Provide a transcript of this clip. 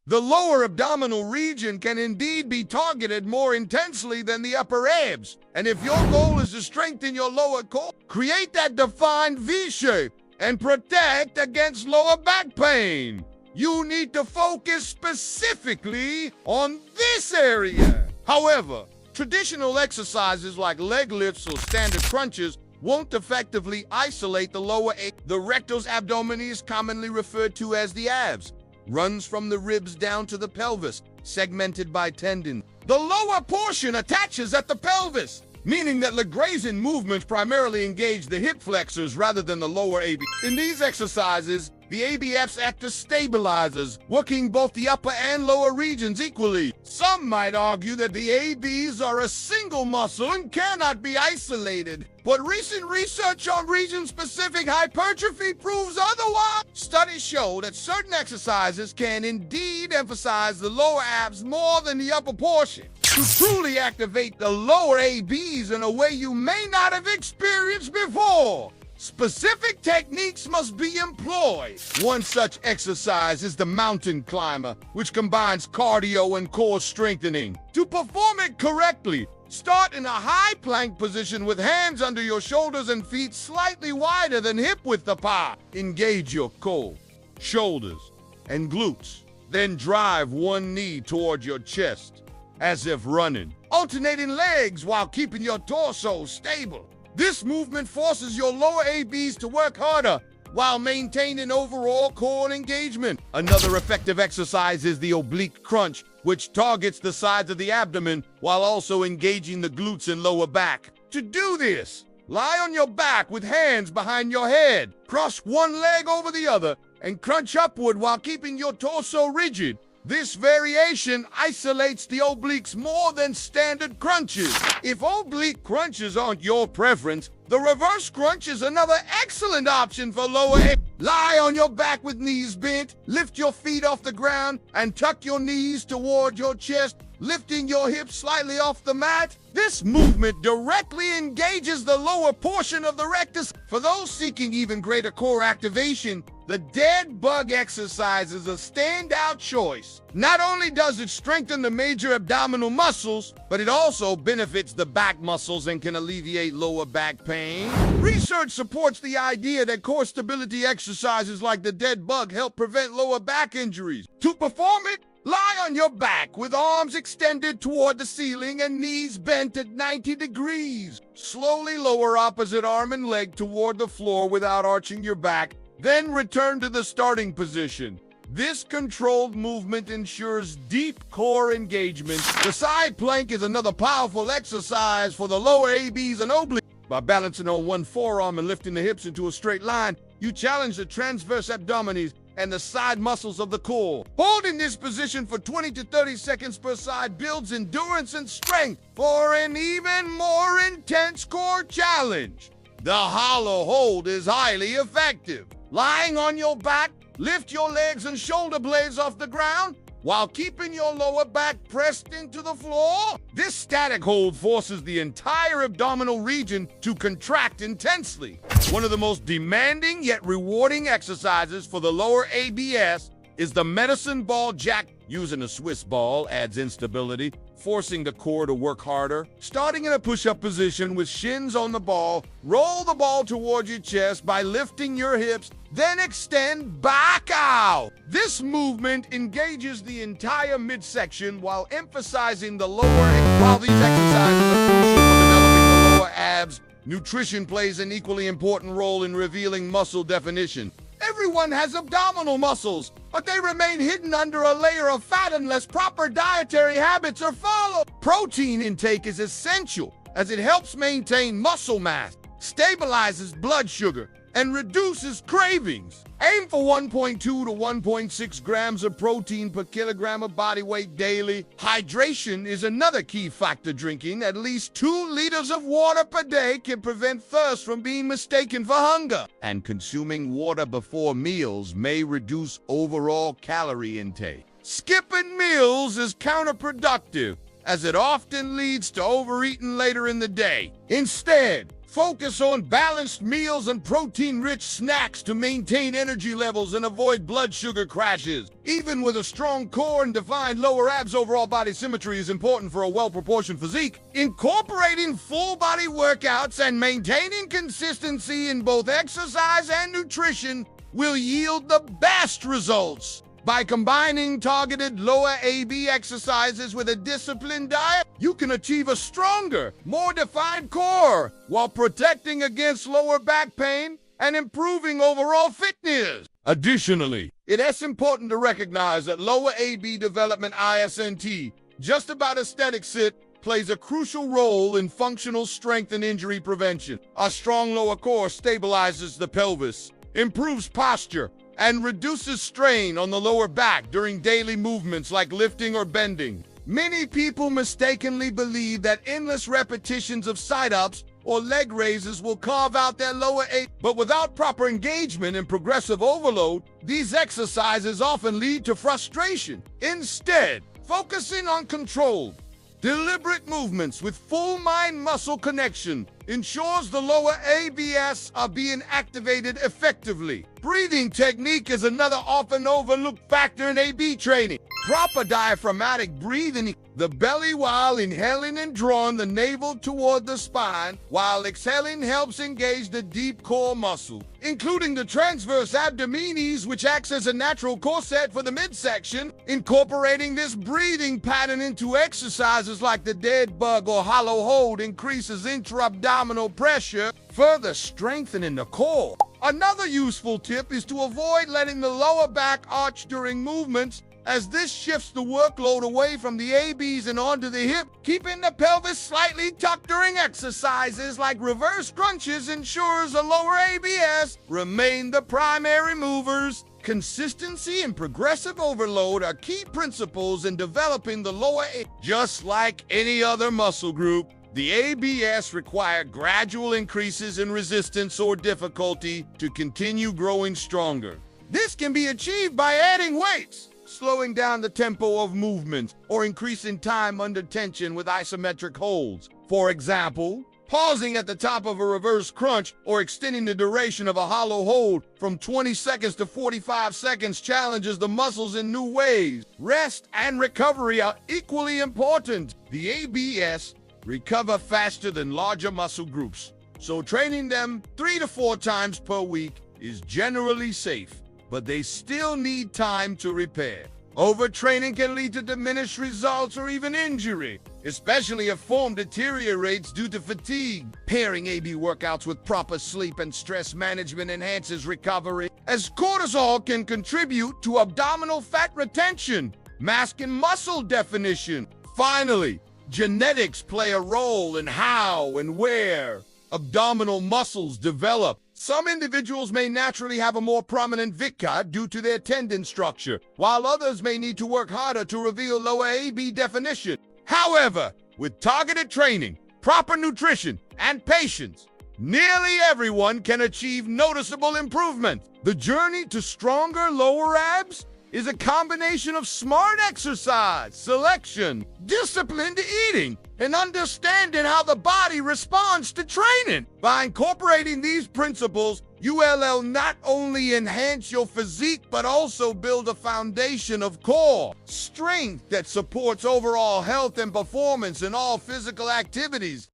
The lower abdominal region can indeed be targeted more intensely than the upper abs. And if your goal is to strengthen your lower core, create that defined V shape and protect against lower back pain, you need to focus specifically on this area. However, traditional exercises like leg lifts or standard crunches won't effectively isolate the lower abs. The rectus abdominis, commonly referred to as the abs, runs from the ribs down to the pelvis, segmented by tendons. The lower portion attaches at the pelvis, meaning that Lagrangian movements primarily engage the hip flexors rather than the lower AB. In these exercises, the ABFs act as stabilizers, working both the upper and lower regions equally. Some might argue that the ABs are a single muscle and cannot be isolated, but recent research on region-specific hypertrophy proves otherwise. Studies show that certain exercises can indeed emphasize the lower abs more than the upper portion, to truly activate the lower ABs in a way you may not have experienced before. Specific techniques must be employed. One such exercise is the mountain climber, which combines cardio and core strengthening. To perform it correctly, start in a high plank position with hands under your shoulders and feet slightly wider than hip width apart. Engage your core, shoulders, and glutes. Then drive one knee toward your chest, as if running, alternating legs while keeping your torso stable. This movement forces your lower ABs to work harder while maintaining overall core engagement. Another effective exercise is the oblique crunch, which targets the sides of the abdomen while also engaging the glutes and lower back. To do this, lie on your back with hands behind your head. Cross one leg over the other and crunch upward while keeping your torso rigid. This variation isolates the obliques more than standard crunches. If oblique crunches aren't your preference, the reverse crunch is another excellent option for lower abs. Lie on your back with knees bent, lift your feet off the ground, and tuck your knees toward your chest, lifting your hips slightly off the mat. This movement directly engages the lower portion of the rectus. For those seeking even greater core activation, the dead bug exercise is a standout choice. Not only does it strengthen the major abdominal muscles, but it also benefits the back muscles and can alleviate lower back pain. Research supports the idea that core stability exercises like the dead bug help prevent lower back injuries. To perform it, lie on your back with arms extended toward the ceiling and knees bent at 90 degrees. Slowly lower opposite arm and leg toward the floor without arching your back. Then return to the starting position. This controlled movement ensures deep core engagement. The side plank is another powerful exercise for the lower ABs and obliques. By balancing on one forearm and lifting the hips into a straight line, you challenge the transverse abdominis and the side muscles of the core. Holding this position for 20 to 30 seconds per side builds endurance and strength for an even more intense core challenge. The hollow hold is highly effective. Lying on your back, lift your legs and shoulder blades off the ground while keeping your lower back pressed into the floor. This static hold forces the entire abdominal region to contract intensely. One of the most demanding yet rewarding exercises for the lower ABS is the medicine ball jack. Using a Swiss ball adds instability, forcing the core to work harder. Starting in a push-up position with shins on the ball, roll the ball toward your chest by lifting your hips, then extend back out. This movement engages the entire midsection while emphasizing the lower. While these exercises are crucial for developing the lower abs, nutrition plays an equally important role in revealing muscle definition. Everyone has abdominal muscles, but they remain hidden under a layer of fat unless proper dietary habits are followed. Protein intake is essential as it helps maintain muscle mass, stabilizes blood sugar, and reduces cravings. Aim for 1.2 to 1.6 grams of protein per kilogram of body weight daily. Hydration is another key factor. Drinking at least 2 liters of water per day can prevent thirst from being mistaken for hunger. And consuming water before meals may reduce overall calorie intake. Skipping meals is counterproductive, as it often leads to overeating later in the day. Instead, Focus on balanced meals and protein-rich snacks to maintain energy levels and avoid blood sugar crashes. Even with a strong core and defined lower abs, overall body symmetry is important for a well-proportioned physique. Incorporating full-body workouts and maintaining consistency in both exercise and nutrition will yield the best results. By combining targeted lower AB exercises with a disciplined diet, you can achieve a stronger, more defined core while protecting against lower back pain and improving overall fitness. Additionally, it is important to recognize that lower AB development ISNT, just about aesthetic sit, plays a crucial role in functional strength and injury prevention. A strong lower core stabilizes the pelvis, improves posture, and reduces strain on the lower back during daily movements like lifting or bending. Many people mistakenly believe that endless repetitions of sit-ups or leg raises will carve out their lower AB, but without proper engagement and progressive overload, these exercises often lead to frustration. Instead, focusing on controlled, deliberate movements with full mind-muscle connection ensures the lower ABS are being activated effectively. Breathing technique is another often overlooked factor in AB training. Proper diaphragmatic breathing, the belly while inhaling and drawing the navel toward the spine, while exhaling helps engage the deep core muscle, including the transverse abdominis, which acts as a natural corset for the midsection. Incorporating this breathing pattern into exercises like the dead bug or hollow hold increases intra-abdominal pressure, further strengthening the core. Another useful tip is to avoid letting the lower back arch during movements, as this shifts the workload away from the ABs and onto the hip. Keeping the pelvis slightly tucked during exercises like reverse crunches ensures the lower ABS remain the primary movers. Consistency and progressive overload are key principles in developing the lower AB. Just like any other muscle group, the ABS require gradual increases in resistance or difficulty to continue growing stronger. This can be achieved by adding weights, slowing down the tempo of movement, or increasing time under tension with isometric holds. For example, pausing at the top of a reverse crunch or extending the duration of a hollow hold from 20 seconds to 45 seconds challenges the muscles in new ways. Rest and recovery are equally important. The ABS recover faster than larger muscle groups, so training them 3 to 4 times per week is generally safe, but they still need time to repair. Overtraining can lead to diminished results or even injury, especially if form deteriorates due to fatigue. Pairing AB workouts with proper sleep and stress management enhances recovery, as cortisol can contribute to abdominal fat retention, masking muscle definition. Finally, genetics play a role in how and where abdominal muscles develop. Some individuals may naturally have a more prominent VICA due to their tendon structure, while others may need to work harder to reveal lower AB definition. However, with targeted training, proper nutrition, and patience, nearly everyone can achieve noticeable improvement. The journey to stronger lower abs is a combination of smart exercise, selection, disciplined eating, and understanding how the body responds to training. By incorporating these principles, ULL not only enhance your physique, but also build a foundation of core strength that supports overall health and performance in all physical activities.